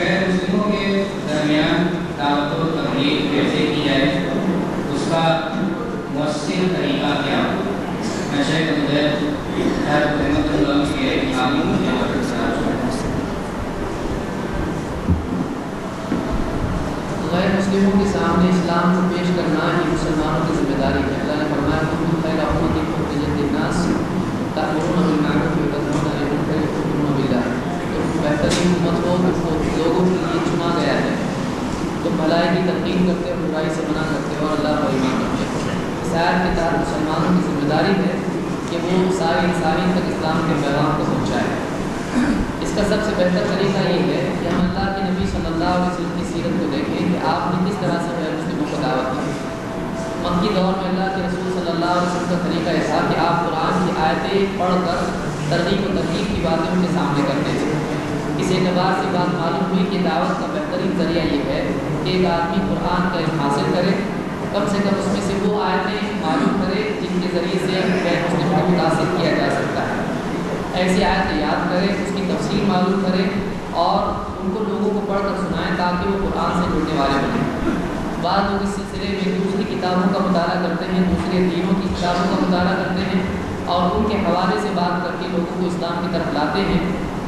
غیر مسلموں کے درمیان دعوت و تبلیغ کیسے کی جائے، اس کا مؤثر طریقہ کیا ہو؟ میں شیخ مجید رحمۃ اللہ کے عالم غیر مسلموں کے سامنے اسلام کو پیش کرنا یہ مسلمانوں کی ذمہ داری ہے۔ اللہ نے فرمایا تم خیر امت اخرجت للناس تأمرون بالمعروف وتنهون عن المنکر وتؤمنون باللہ، تم بہترین امت ہو، تم کو لوگوں کے لیے چنا گیا ہے، تم بھلائی کی تلقین کرتے ہو، برائی سے منع کرتے ہو اور اللہ پر ایمان رکھتے ہو۔ اس آیت کے تحت مسلمانوں کی ذمہ داری ہے کہ وہ ساری انسانیت تک اسلام کے پیغام کو پہنچائے۔ اس کا سب سے بہتر طریقہ یہ ہے کہ ہم اللہ کے نبی صلی اللہ علیہ وسلم کی سیرت کو دیکھیں کہ آپ نے کس طرح سے غیر مسلموں کو دعوت دی۔ مکی دور میں اللہ کے رسول صلی اللہ علیہ وسلم کا طریقہ یہ تھا کہ آپ قرآن کی آیتیں پڑھ کر ترغیب و ترغیب کی باتیں ان کے سامنے کرتے تھے۔ اس اعتبار سے بات معلوم ہوئی کہ دعوت کا بہترین ذریعہ یہ ہے کہ ایک آدمی قرآن کا علم حاصل کرے، کم سے کم اس میں سے وہ آیتیں معلوم کرے جن کے ذریعے سے غیر مسلموں کو متاثر کیا جا سکتا ہے۔ ایسی آیتیں یاد کرے، اس کی تفسیر معلوم کرے اور ان کو لوگوں کو پڑھ کر سنائیں تاکہ وہ قرآن سے جڑنے والے بنیں۔ بعض لوگ اس سلسلے میں دوسری کتابوں کا مطالعہ کرتے ہیں، دوسرے دینوں کی کتابوں کا مطالعہ کرتے ہیں اور ان کے حوالے سے بات کر کے لوگوں کو اسلام کی طرف لاتے ہیں۔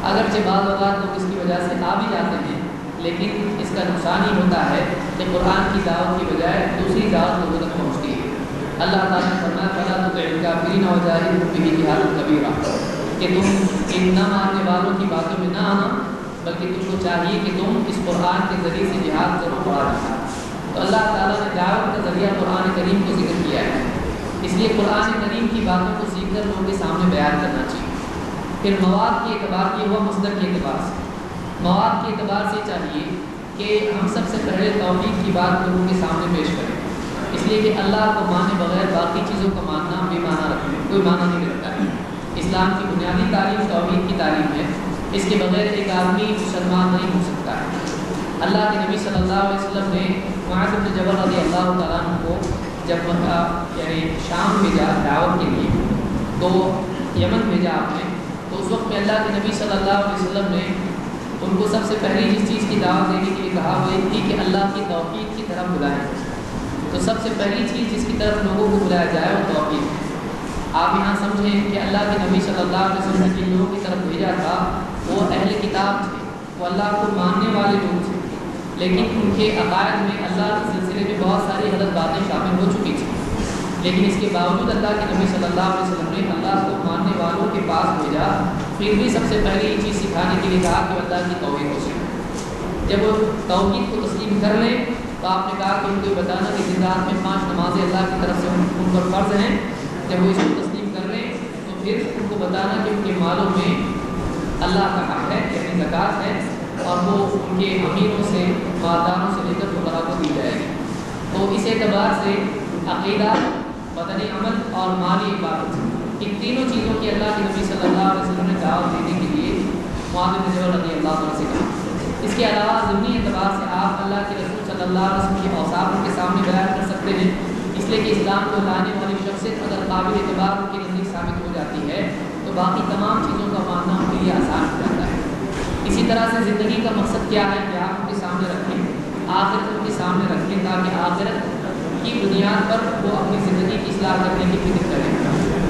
اگرچہ بعض اوقات لوگ اس کی وجہ سے آ بھی جاتے ہیں، لیکن اس کا نقصان ہی ہوتا ہے کہ قرآن کی دعوت کی بجائے دوسری دعوت لوگوں تک پہنچتی ہے۔ اللہ تعالیٰ نے فرمایا فَلَا تُطِعِ الْكَافِرِينَ وَجَاهِدْهُم بِهِ جِهَادًا كَبِيرًا کہ تم ان نہ ماننے والوں کی باتوں میں نہ آنا، بلکہ تم کو چاہیے کہ تم اس قرآن کے ذریعے سے جہاد ضرور بڑھا دکھا۔ تو اللہ تعالیٰ نے دعوت کا ذریعہ قرآن کریم کو ذکر کیا ہے، اس لیے قرآن کریم کی باتوں کو سیکھ کر لوگوں کے سامنے بیان کرنا چاہیے۔ پھر مواد کے اعتبار کی ہوا مصدر کے اعتبار سے، مواد کے اعتبار سے چاہیے کہ ہم سب سے پہلے توحید کی بات لوگوں کے سامنے پیش کریں، اس لیے کہ اللہ کو مانے بغیر باقی چیزوں کا ماننا بے معنی رکھنے کوئی معنی نہیں رکھتا ہے۔ اسلام کی بنیادی تعلیم توحید کی تعلیم ہے، اس کے بغیر ایک آدمی مسلمان نہیں ہو سکتا ہے۔ اللہ کے نبی صلی اللہ علیہ وسلم نے معاذ بن جبل رضی اللہ تعالیٰ عنہ کو جب یعنی شام بھیجا دعوت کے لیے، تو یمن بھیجا آپ نے، تو اس وقت میں اللہ کے نبی صلی اللہ علیہ وسلم نے ان کو سب سے پہلی جس چیز کی دعوت دینے کے لیے کہا وہ یہ تھی کہ اللہ کی توحید کی طرف بلائیں۔ تو سب سے پہلی چیز جس کی طرف لوگوں کو بلایا جائے وہ توحید ہے۔ آپ یہاں سمجھیں کہ اللہ کے نبی صلی اللہ علیہ وسلم نے جن لوگوں کی طرف بھیجا تھا وہ اہل کتاب تھے، وہ اللہ کو ماننے والے لوگ تھے، لیکن ان کے عقائد میں اللہ کے سلسلے میں بہت ساری غلط باتیں شامل ہو چکی تھیں، لیکن اس کے باوجود اللہ کے نبی صلی اللہ علیہ وسلم نے اللہ کو ماننے والوں کے پاس بھیجا، پھر بھی سب سے پہلے یہ چیز سکھانے کے لیے کہا کہ اللہ کی توحید کو سیکھیں۔ جب وہ توحید کو تسلیم کر لیں تو آپ نے کہا کہ ان کو بتانا کہ دن رات میں 5 نمازیں اللہ کی طرف سے ان پر فرض ہیں۔ جب وہ اس کو تسلیم کر لیں تو پھر ان کو بتانا کہ ان کے مالوں میں اللہ کا حق ہے یعنی زکوٰۃ ہے اور وہ ان کے امینوں سے مالداروں سے لے کر فقراء کو دی جائے گی۔ تو اس اعتبار سے عقیدہ، بدنی عمل اور مالی عبادت ان تینوں چیزوں کی اللہ کے نبی صلی اللہ علیہ وسلم نے دعوت دینے کے لیے معاذ بن جبل رضی اللہ عنہ سے کہا۔ اس کے علاوہ ضمنی اعتبار سے آپ اللہ کے رسول صلی اللہ علیہ وسلم کے اوصاف ان کے سامنے بیان کر سکتے ہیں، اس لیے کہ اسلام کو لانے والی شخصیت اگر قابل اعتبار ان کے نزدیک ثابت ہو جاتی ہے تو باقی تمام چیزوں کا ماننا ان کے لیے آسان ہو جاتا ہے۔ اسی طرح سے زندگی کا مقصد کیا ہے کہ آپ ان کے سامنے رکھیں، آخرت ان کے سامنے رکھیں تاکہ آخرت کی بنیاد پر وہ اپنی زندگی کی اصلاح کرنے کی فکر کریں۔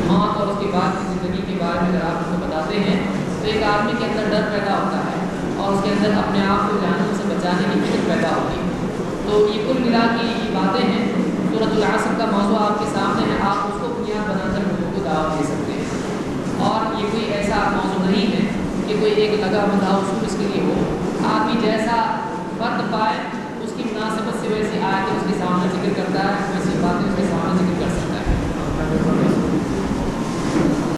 موت اور اس کے بعد کی زندگی کے بارے میں اگر آپ ان کو بتاتے ہیں تو ایک آدمی کے اندر ڈر پیدا ہوتا ہے اور اس کے اندر اپنے آپ کو جہنم سے بچانے کی فکر پیدا ہوتی ہے۔ تو یہ کل ملا کے یہ باتیں ہیں۔ سورۃ العصر کا موضوع آپ کے سامنے ہے، آپ اس کو بنیاد بنا کر لوگوں کو دعوت دے سکتے ہیں، اور یہ کوئی ایسا موضوع نہیں ہے کہ کوئی ایک لگا بندھا اصول اس کے لیے ہو۔ آدمی جیسا فرد پائے